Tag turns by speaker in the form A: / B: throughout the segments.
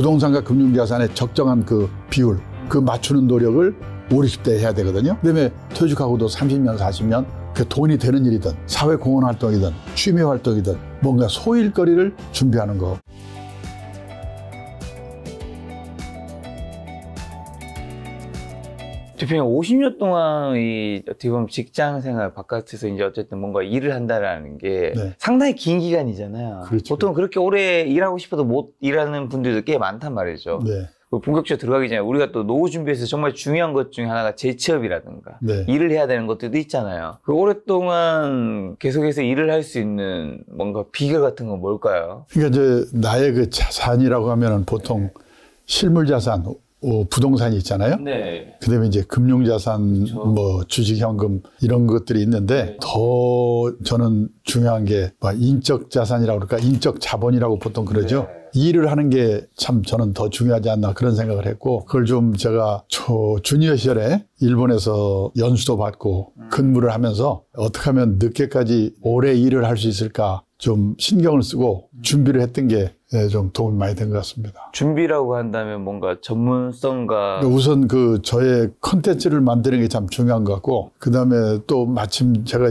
A: 부동산과 금융자산의 적정한 그 비율, 그 맞추는 노력을 50, 60대에 해야 되거든요. 그다음에 퇴직하고도 30년, 40년 그 돈이 되는 일이든 사회공헌 활동이든 취미 활동이든 뭔가 소일거리를 준비하는 거.
B: 대표님 50년 동안 어떻게 보면 직장 생활 바깥에서 이제 어쨌든 뭔가 일을 한다라는 게
A: 네.
B: 상당히 긴 기간이잖아요.
A: 그렇죠.
B: 보통 그렇게 오래 일하고 싶어도 못 일하는 분들도 꽤 많단 말이죠.
A: 네.
B: 본격적으로 들어가기 전에 우리가 또 노후 준비에서 정말 중요한 것 중에 하나가 재취업이라든가
A: 네.
B: 일을 해야 되는 것들도 있잖아요. 그 오랫동안 계속해서 일을 할 수 있는 뭔가 비결 같은 건 뭘까요?
A: 그러니까 이제 나의 그 자산이라고 하면은 보통 실물 자산, 부동산이 있잖아요.
B: 네.
A: 그다음에 이제 금융자산,
B: 그렇죠.
A: 뭐 주식현금 이런 것들이 있는데
B: 네.
A: 더 저는 중요한 게 인적 자산이라고 그럴까, 인적 자본이라고 보통 그러죠.
B: 네.
A: 일을 하는 게 참 저는 더 중요하지 않나 그런 생각을 했고, 그걸 좀 제가 주니어 시절에 일본에서 연수도 받고 근무를 하면서 어떻게 하면 늦게까지 오래 일을 할 수 있을까 좀 신경을 쓰고 준비를 했던 게 좀 도움이 많이 된 것 같습니다.
B: 준비라고 한다면 뭔가 전문성과
A: 우선 그 저의 컨텐츠를 만드는 게 참 중요한 것 같고, 그 다음에 또 마침 제가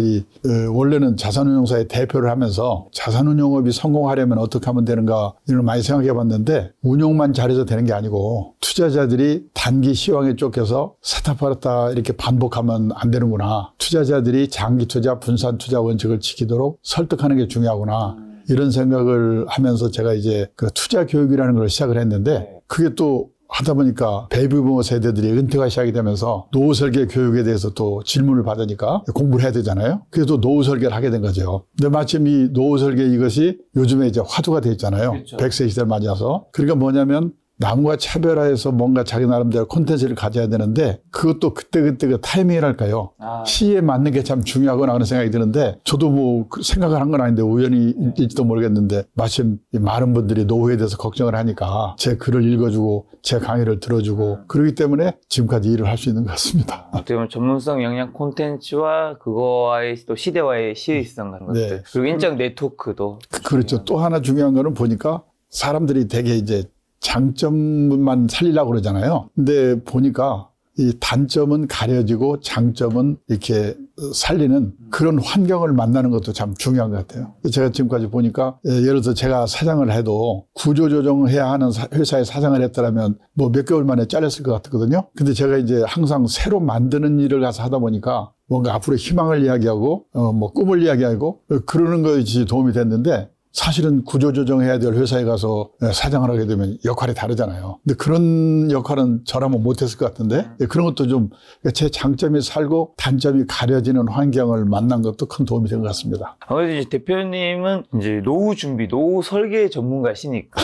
A: 원래는 자산운용사의 대표를 하면서 자산운용업이 성공하려면 어떻게 하면 되는가 이런 걸 많이 생각해 봤는데, 운용만 잘해서 되는 게 아니고 투자자들이 단기 시황에 쫓겨서 사다 팔았다 이렇게 반복하면 안 되는구나. 투자자들이 장기 투자, 분산 투자 원칙을 지키도록 설득하는 게 중요하구나. 이런 생각을 하면서 제가 이제 그 투자 교육이라는 걸 시작을 했는데, 그게 또 하다 보니까 베이비부머 세대들이 은퇴가 시작이 되면서 노후 설계 교육에 대해서 또 질문을 받으니까 공부를 해야 되잖아요. 그래서 노후 설계를 하게 된 거죠. 근데 마침 이 노후 설계 이것이 요즘에 이제 화두가 돼 있잖아요.
B: 그렇죠.
A: 100세 시대를 맞아서. 그러니까 뭐냐면 남과 차별화해서 뭔가 자기 나름대로 콘텐츠를 가져야 되는데, 그것도 그때그때 그 타이밍이랄까요. 시에 맞는 게 참 중요하구나 하는 생각이 드는데, 저도 뭐 생각을 한 건 아닌데 우연히일지도 모르겠는데 마침 많은 분들이 노후에 대해서 걱정을 하니까 제 글을 읽어주고 제 강의를 들어주고 그러기 때문에 지금까지 일을 할 수 있는 것 같습니다.
B: 어떻게 보면 전문성 영양 콘텐츠와 그거와의 또 시대와의 시의성 같은 것들,
A: 네.
B: 그리고 인적 네트워크도
A: 그렇죠. 또 하나 중요한 거는 보니까 사람들이 되게 이제 장점만 살리려고 그러잖아요. 근데 보니까 이 단점은 가려지고 장점은 이렇게 살리는 그런 환경을 만나는 것도 참 중요한 것 같아요. 제가 지금까지 보니까 예를 들어서 제가 사장을 해도 구조조정해야 하는 회사에 사장을 했더라면 뭐 몇 개월 만에 잘렸을 것 같거든요. 근데 제가 이제 항상 새로 만드는 일을 가서 하다 보니까 뭔가 앞으로 희망을 이야기하고 뭐 꿈을 이야기하고 그러는 것이 도움이 됐는데, 사실은 구조조정해야 될 회사에 가서 사장을 하게 되면 역할이 다르잖아요. 근데 그런 역할은 저라면 못했을 것 같은데, 그런 것도 좀 제 장점이 살고 단점이 가려지는 환경을 만난 것도 큰 도움이 된 것 같습니다.
B: 아무래도 이제 대표님은 이제 노후 준비, 노후 설계 전문가시니까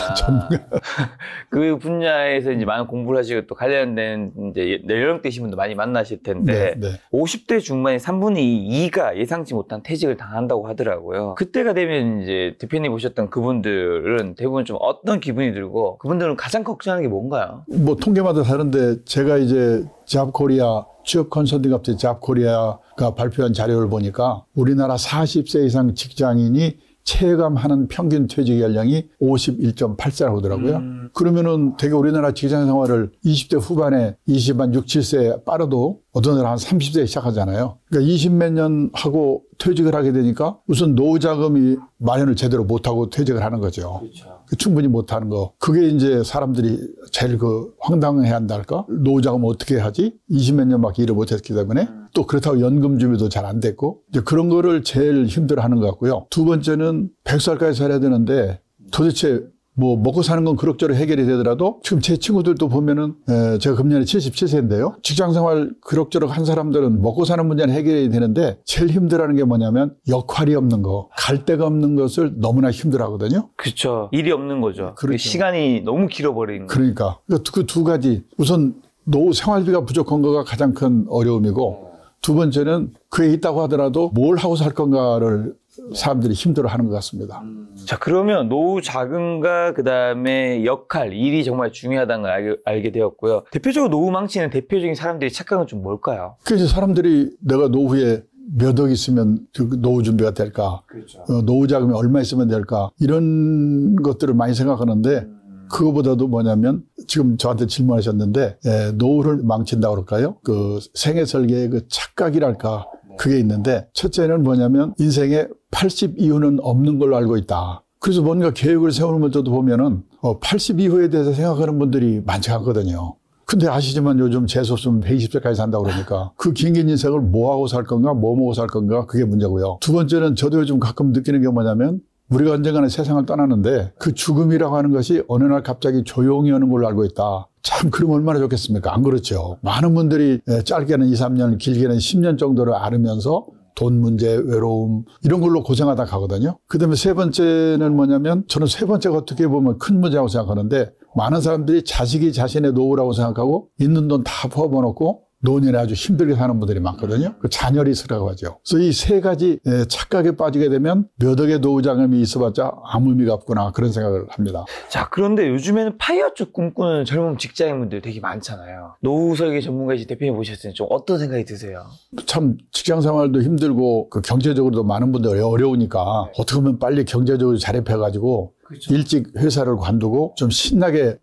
B: 그 분야에서 이제 많은 공부를 하시고 또 관련된 이제 연령대신 분도 많이 만나실 텐데,
A: 네.
B: 50대 중반에 3분의 2가 예상치 못한 퇴직을 당한다고 하더라고요. 그때가 되면 이제 대표님 보셨던 그분들은 대부분 좀 어떤 기분이 들고, 그분들은 가장 걱정하는 게 뭔가요?
A: 뭐 통계마다 다른데, 제가 이제 잡코리아 취업 컨설팅 업체 잡코리아가 발표한 자료를 보니까 우리나라 40세 이상 직장인이 체감하는 평균 퇴직 연령이 51.8세라고 하더라고요. 그러면은 되게 우리나라 직장 생활을 20대 후반에 20한 6, 7세 빠르도 어떤 사람은 한 30세에 시작하잖아요. 그러니까 20몇 년 하고 퇴직을 하게 되니까 우선 노후 자금이 마련을 제대로 못하고 퇴직을 하는 거죠.
B: 그렇죠.
A: 충분히 못하는 거. 그게 이제 사람들이 제일 황당해야 한달까? 노후 자금을 어떻게 하지? 20몇 년밖에 일을 못했기 때문에. 또 그렇다고 연금 준비도 잘 안 됐고. 이제 그런 거를 제일 힘들어 하는 것 같고요. 두 번째는 100살까지 살아야 되는데 도대체 뭐 먹고 사는 건 그럭저럭 해결이 되더라도, 지금 제 친구들도 보면은 제가 금년에 77세인데요. 직장생활 그럭저럭 한 사람들은 먹고 사는 문제는 해결이 되는데 제일 힘들어하는 게 뭐냐면 역할이 없는 거, 갈 데가 없는 것을 너무나 힘들어하거든요.
B: 그렇죠. 일이 없는 거죠.
A: 그렇죠.
B: 시간이 너무 길어버리는 거죠.
A: 그러니까 그 두 가지, 우선 노후 생활비가 부족한 거가 가장 큰 어려움이고, 두 번째는 그게 있다고 하더라도 뭘 하고 살 건가를 사람들이 힘들어하는 것 같습니다.
B: 자, 그러면 노후 자금과 그 다음에 역할, 일이 정말 중요하다는 걸 알게 되었고요. 대표적으로 노후 망치는 대표적인 사람들이 착각은 좀 뭘까요?
A: 그래서 사람들이 내가 노후에 몇 억 있으면 노후 준비가 될까?
B: 그렇죠.
A: 노후 자금이 얼마 있으면 될까? 이런 것들을 많이 생각하는데, 그거보다도 뭐냐면 지금 저한테 질문하셨는데 노후를 망친다고 그럴까요? 그 생애 설계의 그 착각이랄까 그게 있는데 첫째는 뭐냐면 인생에 80 이후는 없는 걸로 알고 있다. 그래서 뭔가 계획을 세우면서도 보면은 80 이후에 대해서 생각하는 분들이 많지 않거든요. 근데 아시지만 요즘 재수 없으면 120세까지 산다고 그러니까 그 긴 인생을 뭐하고 살 건가 뭐 먹고 살 건가 그게 문제고요. 두 번째는 저도 요즘 가끔 느끼는 게 뭐냐면 우리가 언젠가는 세상을 떠나는데 그 죽음이라고 하는 것이 어느 날 갑자기 조용히 오는 걸로 알고 있다. 참 그러면 얼마나 좋겠습니까? 안 그렇죠. 많은 분들이 짧게는 2, 3년 길게는 10년 정도를 앓으면서 돈 문제, 외로움 이런 걸로 고생하다 가거든요. 그다음에 세 번째는 뭐냐면 저는 세 번째가 어떻게 보면 큰 문제라고 생각하는데 많은 사람들이 자식이 자신의 노후라고 생각하고 있는 돈 다 퍼부어놓고 노년에 아주 힘들게 사는 분들이 많거든요. 그 잔혈이스라고 하죠. 그래서 이 세 가지 착각에 빠지게 되면 몇 억의 노후 자금이 있어봤자 아무 의미가 없구나 그런 생각을 합니다.
B: 자, 그런데 요즘에는 파이어 쪽 꿈꾸는 젊은 직장인분들 되게 많잖아요. 노후 설계 전문가이신 대표님 보셨을 때 좀 어떤 생각이 드세요?
A: 참 직장 생활도 힘들고 그 경제적으로도 많은 분들이 어려우니까 어떻게 보면 빨리 경제적으로 자립해가지고 그렇죠. 일찍 회사를 관두고 좀 신나게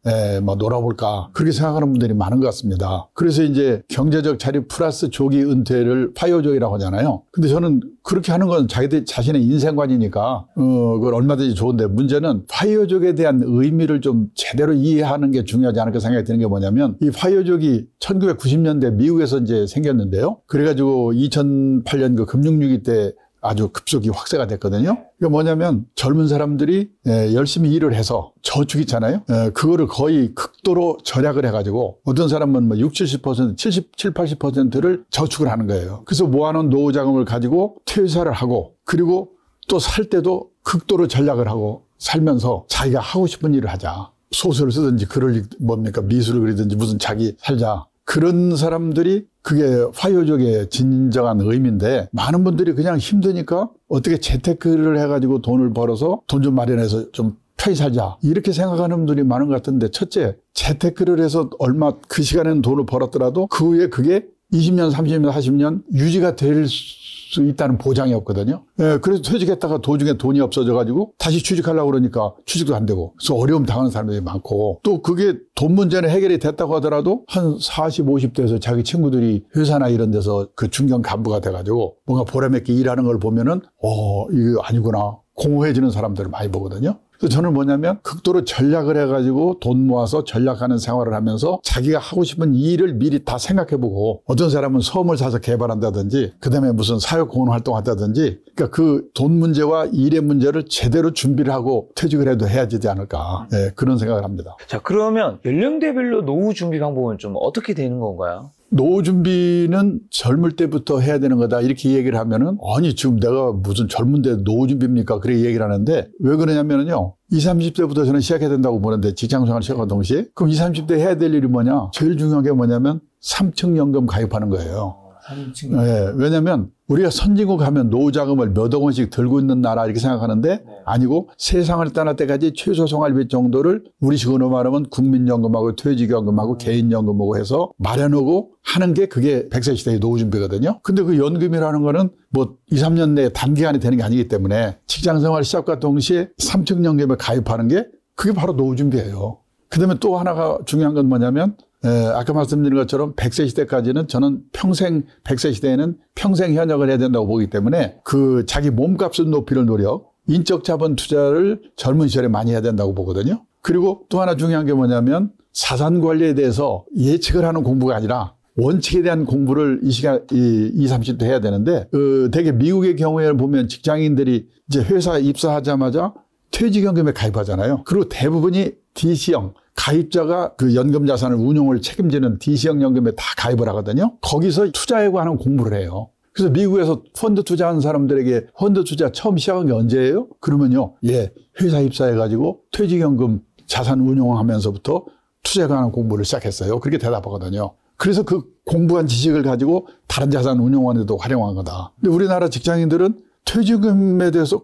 A: 놀아볼까 그렇게 생각하는 분들이 많은 것 같습니다. 그래서 이제 경제적 자립 플러스 조기 은퇴를 파이어족이라고 하잖아요. 근데 저는 그렇게 하는 건 자기들 자신의 인생관이니까 그걸 얼마든지 좋은데 문제는 파이어족에 대한 의미를 좀 제대로 이해하는 게 중요하지 않을까 생각이 드는 게 뭐냐면 이 파이어족이 1990년대 미국에서 이제 생겼는데요. 그래가지고 2008년 그 금융위기 때 아주 급속히 확대가 됐거든요. 그러니까 뭐냐면 젊은 사람들이 열심히 일을 해서 저축 있잖아요. 그거를 거의 극도로 절약을 해가지고 어떤 사람은 뭐 60, 70%, 77, 80%를 저축을 하는 거예요. 그래서 모아놓은 노후 자금을 가지고 퇴사를 하고 그리고 또 살 때도 극도로 전략을 하고 살면서 자기가 하고 싶은 일을 하자. 소설을 쓰든지 글을 미술을 그리든지 무슨 자기 살자. 그런 사람들이 그게 파이어족의 진정한 의미인데 많은 분들이 그냥 힘드니까 어떻게 재테크를 해가지고 돈을 벌어서 돈 좀 마련해서 좀 편히 살자 이렇게 생각하는 분들이 많은 것 같은데 첫째 재테크를 해서 얼마 그 시간에는 돈을 벌었더라도 그 후에 그게 20년 30년 40년 유지가 될 수 있다는 보장이 없거든요. 그래서 퇴직했다가 도중에 돈이 없어져가지고 다시 취직하려고 그러니까 취직도 안 되고 그래서 어려움 당하는 사람들이 많고 또 그게 돈 문제는 해결이 됐다고 하더라도 한 40, 50대에서 자기 친구들이 회사나 이런 데서 그 중견 간부가 돼가지고 뭔가 보람있게 일하는 걸 보면은 이거 아니구나 공허해지는 사람들을 많이 보거든요. 그래서 저는 뭐냐면 극도로 전략을 해가지고 돈 모아서 전략하는 생활을 하면서 자기가 하고 싶은 일을 미리 다 생각해보고 어떤 사람은 섬을 사서 개발한다든지 그다음에 무슨 사회공헌 활동한다든지 그러니까 그 돈 문제와 일의 문제를 제대로 준비를 하고 퇴직을 해도 해야 되지 않을까 그런 생각을 합니다.
B: 자, 그러면 연령대별로 노후 준비 방법은 좀 어떻게 되는 건가요?
A: 노후 준비는 젊을 때부터 해야 되는 거다 이렇게 얘기를 하면은 아니 지금 내가 무슨 젊은데 노후 준비입니까? 그렇게 얘기를 하는데 왜 그러냐면은요 20, 30대부터 저는 시작해야 된다고 보는데 직장생활 시작한 동시에 그럼 20, 30대 해야 될 일이 뭐냐? 제일 중요한 게 뭐냐면 3층 연금 가입하는 거예요.
B: 3층.
A: 네, 왜냐하면 우리가 선진국 하면 노후 자금을 몇 억 원씩 들고 있는 나라 이렇게 생각하는데 아니고 세상을 떠날 때까지 최소 생활비 정도를 우리식으로 말하면 국민연금하고 퇴직연금하고 개인연금하고 해서 마련하고 하는 게 그게 100세 시대의 노후 준비거든요. 근데 그 연금이라는 거는 뭐 2, 3년 내에 단기간에 되는 게 아니기 때문에 직장생활 시작과 동시에 3층 연금에 가입하는 게 그게 바로 노후 준비예요. 그다음에 또 하나가 중요한 건 뭐냐면 아까 말씀드린 것처럼 100세 시대까지는 저는 평생 100세 시대에는 평생 현역을 해야 된다고 보기 때문에 그 자기 몸값을 높이는 노력, 인적 자본 투자를 젊은 시절에 많이 해야 된다고 보거든요. 그리고 또 하나 중요한 게 뭐냐면 자산 관리에 대해서 예측을 하는 공부가 아니라 원칙에 대한 공부를 이 시간, 20, 30대 해야 되는데, 되게 미국의 경우에 보면 직장인들이 이제 회사에 입사하자마자 퇴직연금에 가입하잖아요. 그리고 대부분이 DC형, 가입자가 그 연금 자산을 운용을 책임지는 DC형 연금에 다 가입을 하거든요. 거기서 투자에 관한 공부를 해요. 그래서 미국에서 펀드 투자하는 사람들에게 펀드 투자 처음 시작한 게 언제예요? 그러면요, 회사 입사해가지고 퇴직연금 자산 운용하면서부터 투자에 관한 공부를 시작했어요. 그렇게 대답하거든요. 그래서 그 공부한 지식을 가지고 다른 자산 운용원에도 활용한 거다. 근데 우리나라 직장인들은 퇴직금에 대해서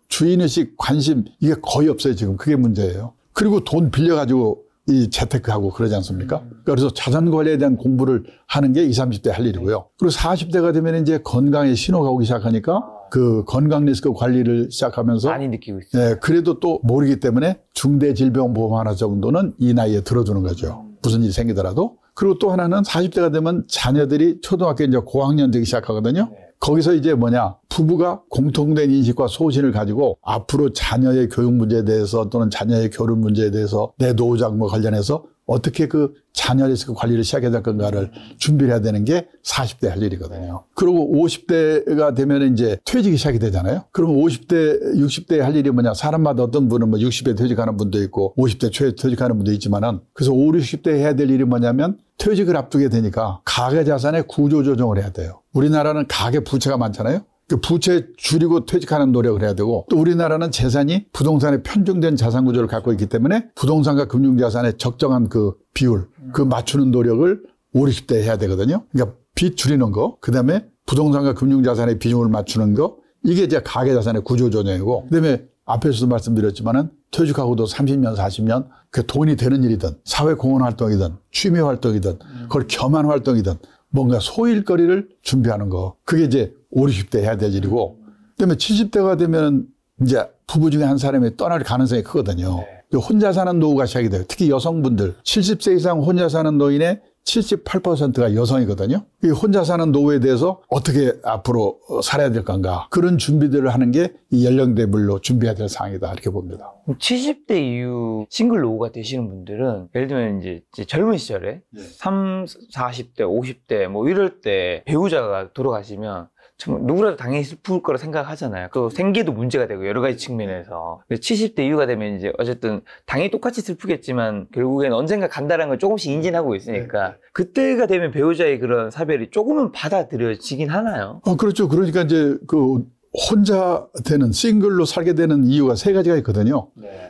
A: 주인의식, 관심, 이게 거의 없어요, 지금. 그게 문제예요. 그리고 돈 빌려가지고 이 재테크하고 그러지 않습니까? 그래서 자산 관리에 대한 공부를 하는 게 20, 30대 할 일이고요. 그리고 40대가 되면 이제 건강에 신호가 오기 시작하니까 그 건강 리스크 관리를 시작하면서
B: 많이 느끼고 있어요.
A: 예, 그래도 또 모르기 때문에 중대질병보험 하나 정도는 이 나이에 들어주는 거죠. 무슨 일이 생기더라도. 그리고 또 하나는 40대가 되면 자녀들이 초등학교 이제 고학년 되기 시작하거든요. 거기서 이제 뭐냐, 부부가 공통된 인식과 소신을 가지고 앞으로 자녀의 교육 문제에 대해서 또는 자녀의 결혼 문제에 대해서 내 노후자금과 관련해서 어떻게 그 자녀 리스크 관리를 시작해야 될 건가를 준비를 해야 되는 게 40대 할 일이거든요. 그리고 50대가 되면 이제 퇴직이 시작이 되잖아요. 그러면 50대, 60대 할 일이 뭐냐, 사람마다 어떤 분은 뭐 60대 퇴직하는 분도 있고 50대 초에 퇴직하는 분도 있지만은, 그래서 5, 60대 해야 될 일이 뭐냐면 퇴직을 앞두게 되니까 가계 자산의 구조 조정을 해야 돼요. 우리나라는 가계 부채가 많잖아요. 그 부채 줄이고 퇴직하는 노력을 해야 되고, 또 우리나라는 재산이 부동산에 편중된 자산 구조를 갖고 있기 때문에 부동산과 금융자산의 적정한 그 비율, 그 맞추는 노력을 5, 60대에 해야 되거든요. 그러니까 빚 줄이는 거, 그 다음에 부동산과 금융자산의 비중을 맞추는 거, 이게 이제 가계자산의 구조조정이고, 그 다음에 앞에서도 말씀드렸지만은 퇴직하고도 30년, 40년 그 돈이 되는 일이든 사회공헌 활동이든 취미 활동이든 그걸 겸한 활동이든 뭔가 소일거리를 준비하는 거, 그게 이제 5, 60대 해야 될 일이고, 그다음에 70대가 되면 이제 부부 중에 한 사람이 떠날 가능성이 크거든요. 혼자 사는 노후가 시작이 돼요. 특히 여성분들 70세 이상 혼자 사는 노인의 78%가 여성이거든요. 이 혼자 사는 노후에 대해서 어떻게 앞으로 살아야 될 건가, 그런 준비들을 하는 게 이 연령대별로 준비해야 될 사항이다, 이렇게 봅니다.
B: 70대 이후 싱글 노후가 되시는 분들은 예를 들면 이제 젊은 시절에 40대, 50대 뭐 이럴 때 배우자가 돌아가시면 정말 누구라도 당연히 슬플 거라 생각하잖아요. 또 생계도 문제가 되고 여러 가지 측면에서. 70대 이후가 되면 이제 어쨌든 당연히 똑같이 슬프겠지만 결국엔 언젠가 간다는 걸 조금씩 인지하고 있으니까 그때가 되면 배우자의 그런 사별이 조금은 받아들여지긴 하나요?
A: 그렇죠. 그러니까 이제 그 혼자 되는, 싱글로 살게 되는 이유가 세 가지가 있거든요.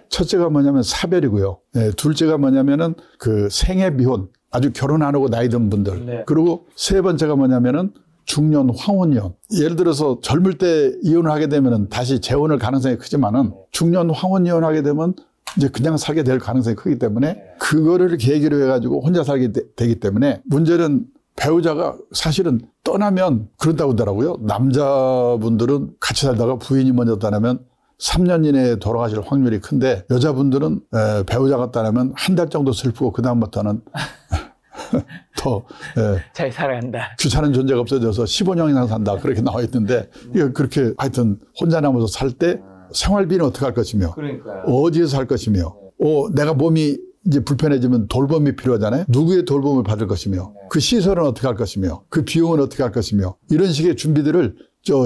A: 첫째가 뭐냐면 사별이고요. 둘째가 뭐냐면은 그 생애 미혼, 아주 결혼 안 하고 나이 든 분들. 그리고 세 번째가 뭐냐면은 중년 황혼이혼. 예를 들어서 젊을 때 이혼을 하게 되면은 다시 재혼할 가능성이 크지만은 중년 황혼이혼 하게 되면 이제 그냥 살게 될 가능성이 크기 때문에 그거를 계기로 해가지고 혼자 살게 되기 때문에, 문제는 배우자가 사실은 떠나면 그런다고 하더라고요. 남자분들은 같이 살다가 부인이 먼저 떠나면 3년 이내에 돌아가실 확률이 큰데, 여자분들은 배우자가 떠나면 한 달 정도 슬프고 그다음부터는 더
B: 잘 살아간다.
A: 귀찮은 존재가 없어져서 15년 이상 산다, 그렇게 나와 있는데, 이거 그렇게 하여튼 혼자 남아서 살 때 생활비는 어떻게 할 것이며,
B: 그러니까요.
A: 어디에서 살 것이며, 내가 몸이 이제 불편해지면 돌봄이 필요하잖아요. 누구의 돌봄을 받을 것이며, 그 시설은 어떻게 할 것이며, 그 비용은 어떻게 할 것이며, 이런 식의 준비들을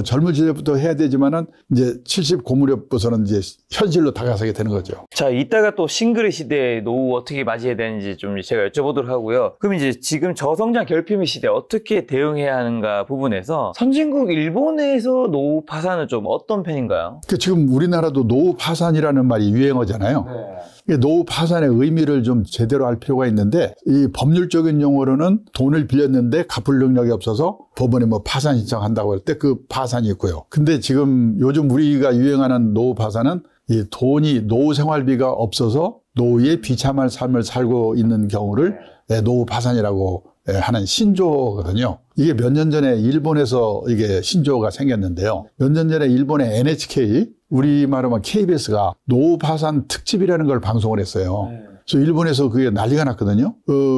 A: 젊은 시절부터 해야 되지만은 이제 70 고무렵부터는 이제 현실로 다가서게 되는 거죠.
B: 자, 이따가 또 싱글의 시대의 노후 어떻게 맞이해야 되는지 좀 제가 여쭤보도록 하고요. 그럼 이제 지금 저성장 결핍의 시대 어떻게 대응해야 하는가 부분에서 선진국 일본에서 노후 파산은 좀 어떤 편인가요?
A: 지금 우리나라도 노후 파산이라는 말이 유행어잖아요. 노후 파산의 의미를 좀 제대로 알 필요가 있는데, 이 법률적인 용어로는 돈을 빌렸는데 갚을 능력이 없어서 법원에 뭐 파산 신청한다고 할 때 그 파산이 있고요. 근데 지금 요즘 우리가 유행하는 노후 파산은 이 돈이, 노후 생활비가 없어서 노후에 비참한 삶을 살고 있는 경우를 노후 파산이라고 하는 신조어거든요. 이게 몇 년 전에 일본에서 이게 신조어가 생겼는데요. 몇 년 전에 일본의 NHK, 우리말로 하면 KBS가 노후 파산 특집이라는 걸 방송을 했어요. 그래서 일본에서 그게 난리가 났거든요.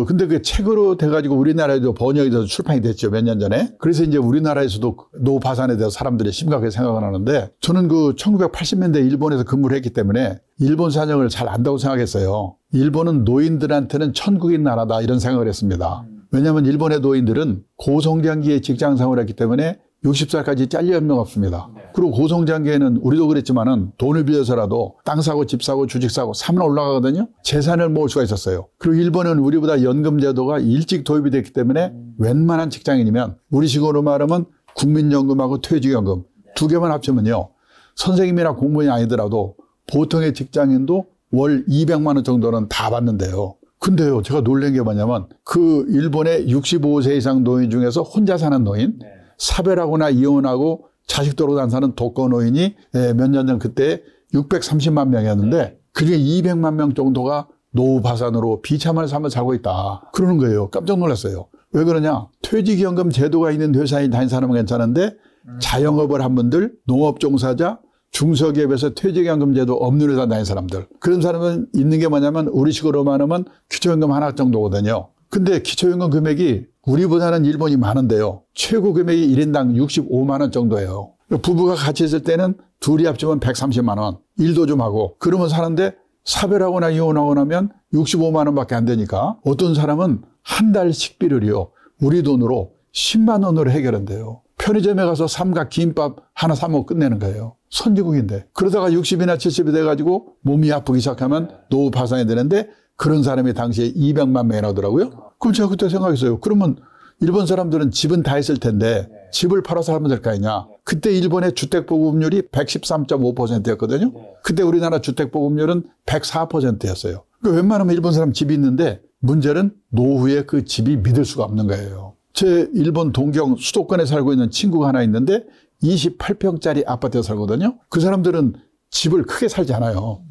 A: 근데 그게 책으로 돼가지고 우리나라에도 번역이 돼서 출판이 됐죠, 몇 년 전에. 그래서 이제 우리나라에서도 노후 파산에 대해서 사람들이 심각하게 생각을 하는데, 저는 그 1980년대 일본에서 근무를 했기 때문에 일본 사정을 잘 안다고 생각했어요. 일본은 노인들한테는 천국인 나라다, 이런 생각을 했습니다. 왜냐하면 일본의 노인들은 고성장기에 직장 생활을 했기 때문에 60살까지 잘릴 명 없습니다. 그리고 고성장기에는 우리도 그랬지만은 돈을 빌려서라도 땅 사고 집 사고 주식 사고 사면 올라가거든요. 재산을 모을 수가 있었어요. 그리고 일본은 우리보다 연금 제도가 일찍 도입이 됐기 때문에 웬만한 직장인이면, 우리식으로 말하면 국민연금하고 퇴직연금 두 개만 합치면요, 선생님이나 공무원이 아니더라도 보통의 직장인도 월 200만 원 정도는 다 받는데요. 근데요, 제가 놀란 게 뭐냐면 그 일본의 65세 이상 노인 중에서 혼자 사는 노인, 사별하거나 이혼하고 자식도로 안 사는 독거 노인이 몇 년 전 그때 630만 명이었는데 그중에 200만 명 정도가 노후 파산으로 비참한 삶을 살고 있다, 그러는 거예요. 깜짝 놀랐어요. 왜 그러냐? 퇴직연금 제도가 있는 회사에 다닌 사람은 괜찮은데 자영업을 한 분들, 농업종사자, 중소기업에서 퇴직연금제도 없는 회사 다닌 사람들. 그런 사람은 있는 게 뭐냐면 우리식으로 말하면 기초연금 하나 정도거든요. 근데 기초연금 금액이 우리보다는 일본이 많은데요. 최고 금액이 1인당 65만 원 정도예요. 부부가 같이 있을 때는 둘이 합치면 130만 원. 일도 좀 하고 그러면 사는데 사별하거나 이혼하고 나면 65만 원밖에 안 되니까 어떤 사람은 한 달 식비를요. 우리 돈으로 10만 원으로 해결한대요. 편의점에 가서 삼각 김밥 하나 사 먹고 끝내는 거예요. 선진국인데. 그러다가 60이나 70이 돼가지고 몸이 아프기 시작하면 노후 파산이 되는데 그런 사람이 당시에 200만 명이 나오더라고요. 그럼 제가 그때 생각했어요. 그러면 일본 사람들은 집은 다 있을 텐데 집을 팔아서 살면 될 거 아니냐. 그때 일본의 주택보급률이 113.5%였거든요. 그때 우리나라 주택보급률은 104%였어요. 그러니까 웬만하면 일본 사람 집이 있는데 문제는 노후에 그 집이 믿을 수가 없는 거예요. 제 일본 동경 수도권에 살고 있는 친구가 하나 있는데 28평짜리 아파트에 살거든요. 그 사람들은 집을 크게 살지 않아요.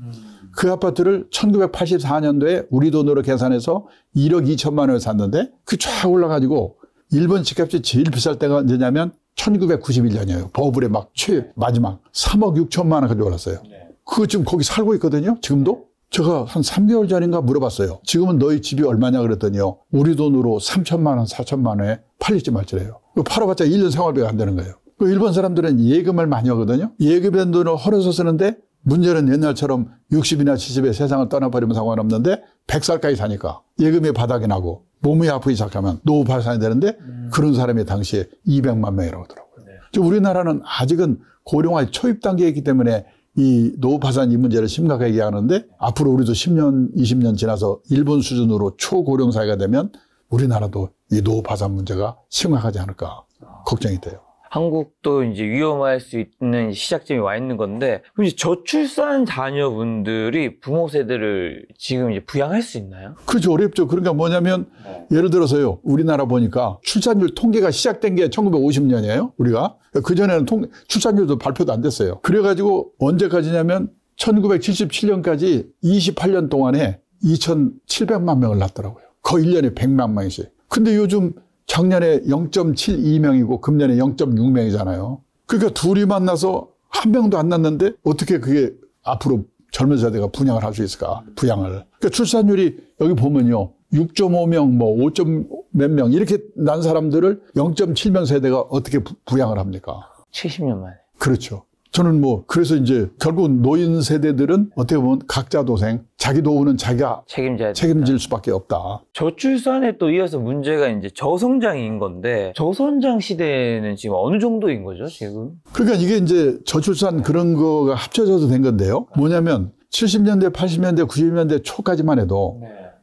A: 그 아파트를 1984년도에 우리 돈으로 계산해서 1억 2천만 원을 샀는데 그 쫙 올라가지고 일본 집값이 제일 비쌀 때가 언제냐면 1991년이에요. 버블의 막 마지막 3억 6천만 원 가지고 올랐어요. 그거 지금 거기 살고 있거든요. 지금도. 제가 한 3개월 전인가 물어봤어요. 지금은 너희 집이 얼마냐 그랬더니요. 우리 돈으로 3천만 원, 4천만 원에 팔릴지 말지래요. 팔아봤자 1년 생활비가 안 되는 거예요. 일본 사람들은 예금을 많이 하거든요. 예금된 돈을 헐어서 쓰는데 문제는 옛날처럼 60이나 70에 세상을 떠나버리면 상관없는데 100살까지 사니까 예금이 바닥이 나고 몸이 아프기 시작하면 노후 파산이 되는데 그런 사람이 당시에 200만 명이라고 하더라고요. 네. 우리나라는 아직은 고령화 초입 단계이기 때문에 이 노후 파산 이 문제를 심각하게 얘기하는데 앞으로 우리도 10년, 20년 지나서 일본 수준으로 초고령 사회가 되면 우리나라도 이 노후 파산 문제가 심각하지 않을까 걱정이 돼요.
B: 한국도 이제 위험할 수 있는 시작점이 와 있는 건데, 그럼 이제 저출산 자녀분들이 부모 세대를 지금 이제 부양할 수 있나요?
A: 그렇죠. 어렵죠. 그러니까 뭐냐면, 예를 들어서요, 우리나라 보니까 출산율 통계가 시작된 게 1950년이에요, 우리가. 그전에는 출산율도 발표도 안 됐어요. 그래가지고 언제까지냐면 1977년까지 28년 동안에 2,700만 명을 낳더라고요. 거의 1년에 100만 명씩. 근데 요즘 작년에 0.72명이고 금년에 0.6명이잖아요. 그러니까 둘이 만나서 한 명도 안 낳는데 어떻게 그게 앞으로 젊은 세대가 분양을 할 수 있을까? 부양을. 그러니까 출산율이 여기 보면요. 6.5명, 뭐 5점 몇 명 이렇게 난 사람들을 0.7명 세대가 어떻게 부양을 합니까?
B: 70년 만에.
A: 그렇죠. 저는 뭐 그래서 이제 결국 노인 세대들은 어떻게 보면 각자 도생, 자기 노후는 자기가 책임질 수밖에 없다.
B: 저출산에 또 이어서 문제가 이제 저성장인 건데 저성장 시대는 지금 어느 정도인 거죠, 지금?
A: 그러니까 이게 이제 저출산 그런 거가 합쳐져서 된 건데요. 뭐냐면 70년대, 80년대, 90년대 초까지만 해도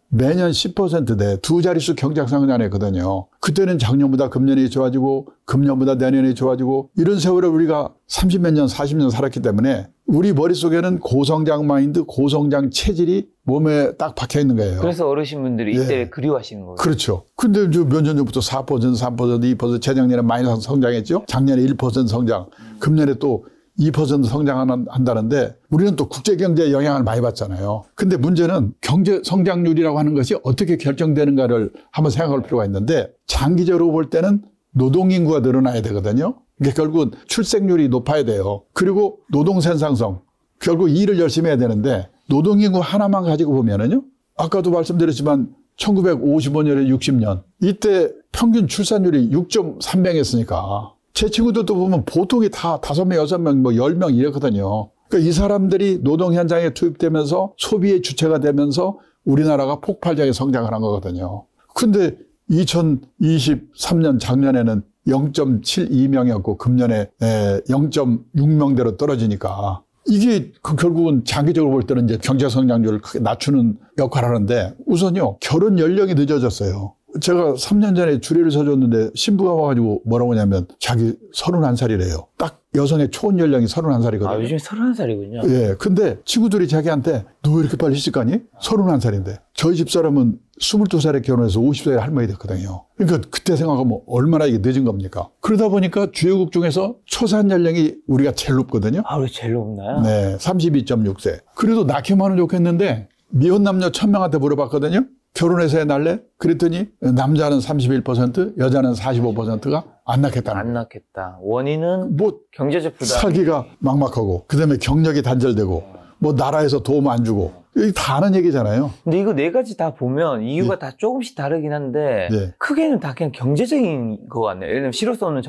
A: 매년 10%대 두 자릿수 경제학 성장했거든요. 그때는 작년보다 금년이 좋아지고 금년보다 내년이 좋아지고 이런 세월을 우리가 30몇 년, 40년 살았기 때문에 우리 머릿속에는 고성장 마인드, 고성장 체질이 몸에 딱 박혀 있는 거예요.
B: 그래서 어르신분들이 이때를 그리워하시는 거예요.
A: 그렇죠. 근데 몇 년 전부터 4%, 3%, 2%, 재작년에 많이 성장했죠. 작년에 1% 성장, 금년에 또 2% 성장한다는데 우리는 또 국제경제에 영향을 많이 받잖아요. 근데 문제는 경제 성장률이라고 하는 것이 어떻게 결정되는가를 한번 생각할 필요가 있는데 장기적으로 볼 때는 노동인구가 늘어나야 되거든요. 그러니까 결국은 출생률이 높아야 돼요. 그리고 노동 생산성, 결국 일을 열심히 해야 되는데 노동인구 하나만 가지고 보면은요. 아까도 말씀드렸지만 1955년에 60년 이때 평균 출산율이 6.3명이었으니까 제 친구들도 보면 보통이 다 5명, 6명, 뭐 10명 이랬거든요. 그러니까 이 사람들이 노동 현장에 투입되면서 소비의 주체가 되면서 우리나라가 폭발적인 성장을 한 거거든요. 근데 2023년 작년에는 0.72명이었고 금년에 0.6명대로 떨어지니까 이게 결국은 장기적으로 볼 때는 이제 경제 성장률을 크게 낮추는 역할을 하는데 우선요, 결혼 연령이 늦어졌어요. 제가 3년 전에 주례를 서줬는데 신부가 와가지고 뭐라고 하냐면 자기 31살이래요. 딱 여성의 초혼 연령이 31살이거든요.
B: 아, 요즘 31살이군요.
A: 예. 근데 친구들이 자기한테 너 왜 이렇게 빨리 시집 가니? 31살인데. 저희 집사람은 22살에 결혼해서 50살에 할머니 됐거든요. 그러니까 그때 생각하면 얼마나 이게 늦은 겁니까? 그러다 보니까 주요국 중에서 초산 연령이 우리가 제일 높거든요.
B: 아, 우리 제일 높나요?
A: 네. 32.6세. 그래도 낳기만 하면 좋겠는데 미혼 남녀 1000명한테 물어봤거든요. 결혼해서 애 낳을래? 그랬더니 남자는 31%, 여자는 45%가 안 낳겠다는
B: 안 낳겠다. 원인은
A: 뭐
B: 경제적 부담.
A: 살기가 막막하고 그다음에 경력이 단절되고 뭐 나라에서 도움 안 주고 이게 다 아는 얘기잖아요.
B: 근데 이거 네 가지 다 보면 이유가 다 조금씩 다르긴 한데 크게는 다 그냥 경제적인 거 같네요. 예를 들면 실효성 없는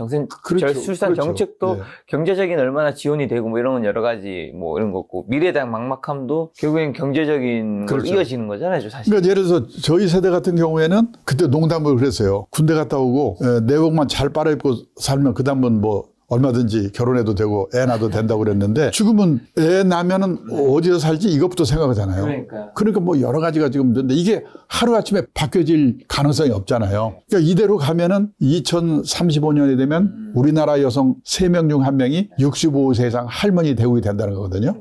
B: 출산 정책도 경제적인 얼마나 지원이 되고 뭐 이런 건 여러 가지 뭐 이런 거고 미래에 대한 막막함도 결국엔 경제적인 걸로 이어지는 거잖아요, 사실.
A: 그러니까 예를 들어서 저희 세대 같은 경우에는 그때 농담을 그랬어요. 군대 갔다 오고 내복만 잘 빨아입고 살면 그 다음은 뭐 얼마든지 결혼해도 되고 애 낳아도 된다고 그랬는데 지금은 애 낳으면은 어디서 살지 이것부터 생각하잖아요. 그러니까 뭐 여러 가지가 지금 있는데 이게 하루아침에 바뀌어질 가능성이 없잖아요. 그러니까 이대로 가면은 2035년이 되면 우리나라 여성 3명 중 1명이 65세 이상 할머니 대우가 된다는 거거든요.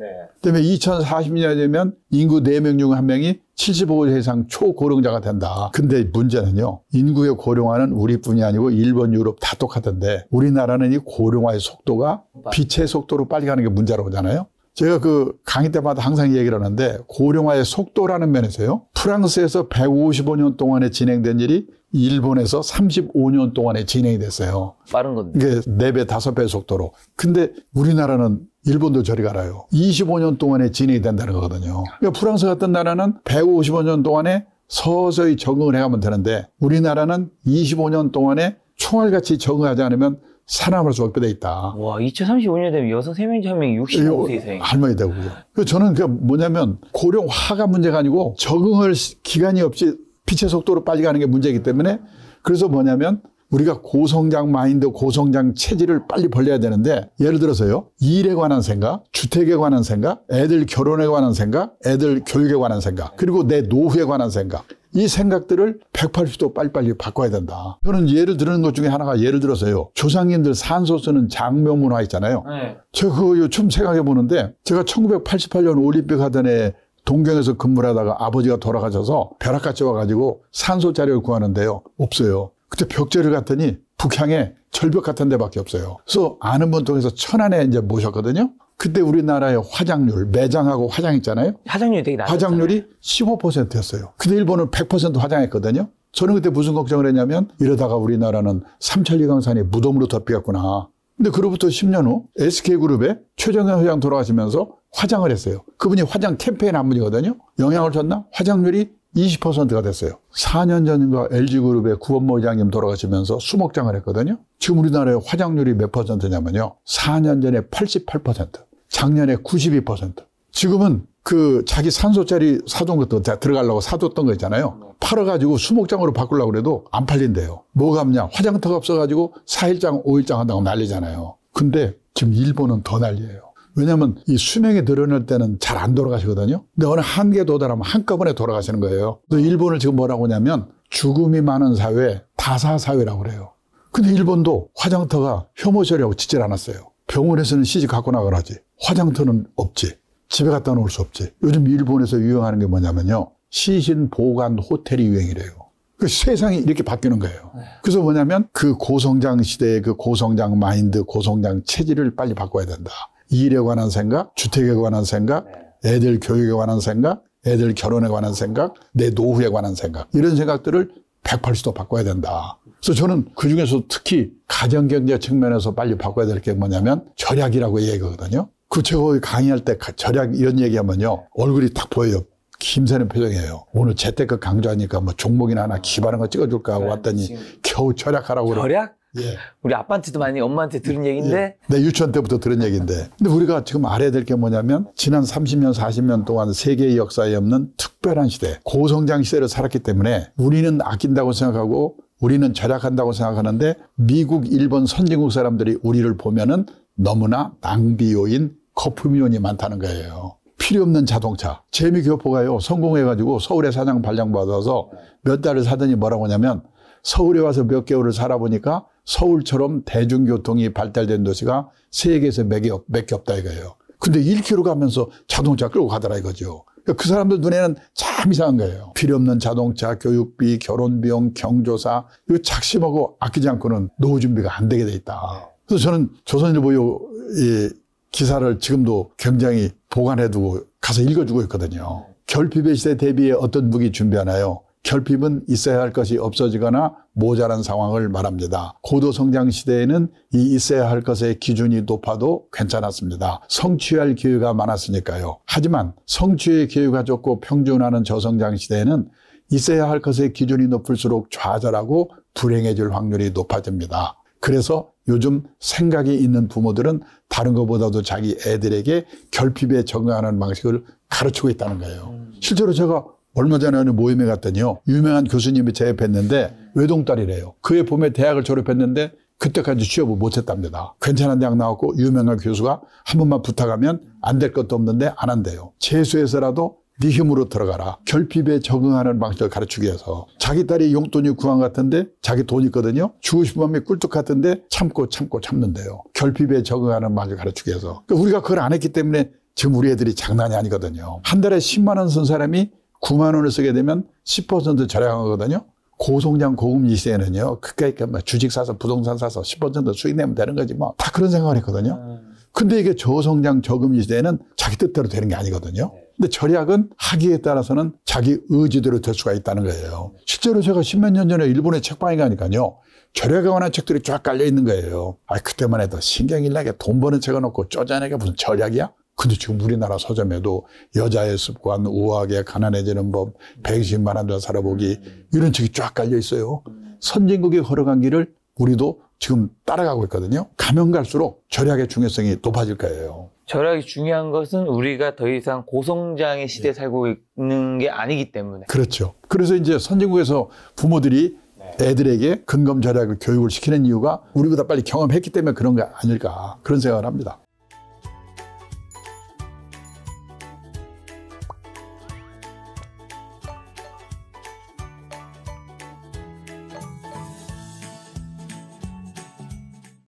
A: 그다음에 2040년이 되면 인구 4명 중 1명이 75세 이상 초고령자가 된다. 근데 문제는요. 인구의 고령화는 우리뿐이 아니고 일본, 유럽 다 똑같은데 우리나라는 이 고령화의 속도가 빛의 속도로 빨리 가는 게 문제라고 하잖아요. 제가 그 강의 때마다 항상 얘기를 하는데 고령화의 속도라는 면에서요. 프랑스에서 155년 동안에 진행된 일이 일본에서 35년 동안에 진행이 됐어요.
B: 빠른 건데.
A: 이게 4배, 5배 속도로. 근데 우리나라는 일본도 저리 가라요. 25년 동안에 진행이 된다는 거거든요. 그러니까 프랑스 같은 나라는 155년 동안에 서서히 적응을 해가면 되는데 우리나라는 25년 동안에 총알같이 적응하지 않으면 살아남을 수 없게 돼 있다.
B: 와, 2035년 되면 여성 3명 중 1명이 65세 이상.
A: 할머니 되고요. 저는 그 뭐냐면 고령화가 문제가 아니고 적응할 기간이 없이 빛의 속도로 빨리 가는 게 문제이기 때문에 그래서 뭐냐면 우리가 고성장 마인드, 고성장 체질을 빨리 벌려야 되는데 예를 들어서요. 일에 관한 생각, 주택에 관한 생각, 애들 결혼에 관한 생각, 애들 교육에 관한 생각, 그리고 내 노후에 관한 생각. 이 생각들을 180도 빨리빨리 바꿔야 된다. 저는 예를 드는 것 중에 하나가 예를 들어서요. 조상님들 산소 쓰는 장묘 문화 있잖아요. 제가 그거 요즘 생각해 보는데 제가 1988년 올림픽 하던 해 동경에서 근무를 하다가 아버지가 돌아가셔서 벼락같이 와가지고 산소 자료를 구하는데요. 없어요. 그때 벽제를 갔더니 북향에 절벽 같은 데밖에 없어요. 그래서 아는 분 통해서 천안에 이제 모셨거든요. 그때 우리나라의 화장률, 매장하고 화장 있잖아요.
B: 화장률이 되게 낮았잖아요.
A: 화장률이 15%였어요. 근데 일본은 100% 화장했거든요. 저는 그때 무슨 걱정을 했냐면 이러다가 우리나라는 삼천리강산이 무덤으로 덮이겠구나. 근데 그로부터 10년 후 SK그룹에 최정현 회장 돌아가시면서 화장을 했어요. 그분이 화장 캠페인 한 분이거든요. 영향을 줬나? 화장률이 20%가 됐어요. 4년 전인가 LG그룹의 구원모 회장님 돌아가시면서 수목장을 했거든요. 지금 우리나라의 화장률이 몇 %냐면요. 4년 전에 88%, 작년에 92%. 지금은 그 자기 산소짜리 사둔 것도 들어가려고 사뒀던 거 있잖아요. 팔아가지고 수목장으로 바꾸려고 그래도 안 팔린대요. 뭐가 없냐? 화장터가 없어가지고 4일장, 5일장 한다고 난리잖아요. 근데 지금 일본은 더 난리예요. 왜냐하면 이 수명이 늘어날 때는 잘 안 돌아가시거든요. 근데 어느 한계에 도달하면 한꺼번에 돌아가시는 거예요. 그래서 일본을 지금 뭐라고 하냐면 죽음이 많은 사회, 다사사회라고 그래요. 근데 일본도 화장터가 혐오처리하고 짓질 않았어요. 병원에서는 시집 갖고 나가라지. 화장터는 없지. 집에 갖다 놓을 수 없지. 요즘 일본에서 유행하는 게 뭐냐면요. 시신 보관 호텔이 유행이래요. 그 세상이 이렇게 바뀌는 거예요. 그래서 뭐냐면 그 고성장 시대의 그 고성장 마인드, 고성장 체질을 빨리 바꿔야 된다. 일에 관한 생각, 주택에 관한 생각, 애들 교육에 관한 생각, 애들 결혼에 관한 생각, 내 노후에 관한 생각. 이런 생각들을 180도 바꿔야 된다. 그래서 저는 그중에서 특히 가정경제 측면에서 빨리 바꿔야 될 게 뭐냐면 절약이라고 얘기하거든요. 그 제가 강의할 때 절약 이런 얘기하면요. 얼굴이 딱 보여요. 힘세는 표정이에요. 오늘 재테크 강조하니까 뭐 종목이나 하나 기발한 거 찍어줄까 하고 왔더니 겨우 절약하라고 그러고.
B: 절약?
A: 예.
B: 우리 아빠한테도 많이 엄마한테 들은 얘기인데.
A: 예. 내 유치원 때부터 들은 얘기인데. 근데 우리가 지금 알아야 될 게 뭐냐면 지난 30년, 40년 동안 세계의 역사에 없는 특별한 시대, 고성장 시대를 살았기 때문에 우리는 아낀다고 생각하고 우리는 절약한다고 생각하는데 미국, 일본 선진국 사람들이 우리를 보면은 너무나 낭비 요인, 거품 요인이 많다는 거예요. 필요 없는 자동차. 재미 교포가요, 성공해가지고 서울에 사장 발령받아서 몇 달을 사더니 뭐라고 하냐면 서울에 와서 몇 개월을 살아보니까 서울처럼 대중교통이 발달된 도시가 세계에서 몇 개 없다 이거예요. 근데 1km 가면서 자동차 끌고 가더라 이거죠. 그 사람들 눈에는 참 이상한 거예요. 필요 없는 자동차, 교육비, 결혼비용, 경조사, 이거 작심하고 아끼지 않고는 노후 준비가 안 되게 돼 있다. 그래서 저는 조선일보 이 기사를 지금도 굉장히 보관해두고 가서 읽어주고 있거든요. 결핍의 시대 대비해 어떤 무기 준비하나요? 결핍은 있어야 할 것이 없어지거나 모자란 상황을 말합니다. 고도성장 시대에는 이 있어야 할 것의 기준이 높아도 괜찮았습니다. 성취할 기회가 많았으니까요. 하지만 성취의 기회가 적고 평준화하는 저성장 시대에는 있어야 할 것의 기준이 높을수록 좌절하고 불행해질 확률이 높아집니다. 그래서 요즘 생각이 있는 부모들은 다른 것보다도 자기 애들에게 결핍에 적응하는 방식을 가르치고 있다는 거예요. 실제로 제가 얼마 전에 어느 모임에 갔더니요. 유명한 교수님이 제 옆에 있는데 외동딸이래요. 그의 봄에 대학을 졸업했는데 그때까지 취업을 못했답니다. 괜찮은 대학 나왔고 유명한 교수가 한 번만 부탁하면 안 될 것도 없는데 안 한대요. 재수해서라도 네 힘으로 들어가라. 결핍에 적응하는 방식을 가르치기 위해서. 자기 딸이 용돈이 구한 같은데 자기 돈 있거든요. 주고 싶은 마음이 꿀뚝 같은데 참는데요. 결핍에 적응하는 방식을 가르치기 위해서. 그러니까 우리가 그걸 안 했기 때문에 지금 우리 애들이 장난이 아니거든요. 한 달에 10만 원 쓴 사람이 9만 원을 쓰게 되면 10% 절약하거든요. 고성장 고금리 시대에는요. 그러니까 주식 사서 부동산 사서 10% 수익 내면 되는 거지 뭐. 다 그런 생각을 했거든요. 근데 이게 저성장 저금리 시대에는 자기 뜻대로 되는 게 아니거든요. 근데 절약은 하기에 따라서는 자기 의지대로 될 수가 있다는 거예요. 실제로 제가 10몇 년 전에 일본에 책방에 가니까요. 절약에 관한 책들이 쫙 깔려 있는 거예요. 그때만 해도 신경이 나게 돈 버는 책을 놓고 쪼잔하게 무슨 절약이야? 근데 지금 우리나라 서점에도 여자의 습관, 우아하게 가난해지는 법, 120만 원 더 살아보기 이런 책이 쫙 깔려 있어요. 선진국이 걸어간 길을 우리도 지금 따라가고 있거든요. 가면 갈수록 절약의 중요성이 높아질 거예요.
B: 절약이 중요한 것은 우리가 더 이상 고성장의 시대에 살고 있는 게 아니기 때문에.
A: 그렇죠. 그래서 이제 선진국에서 부모들이 애들에게 근검 절약을 교육을 시키는 이유가 우리보다 빨리 경험했기 때문에 그런 게 아닐까 그런 생각을 합니다.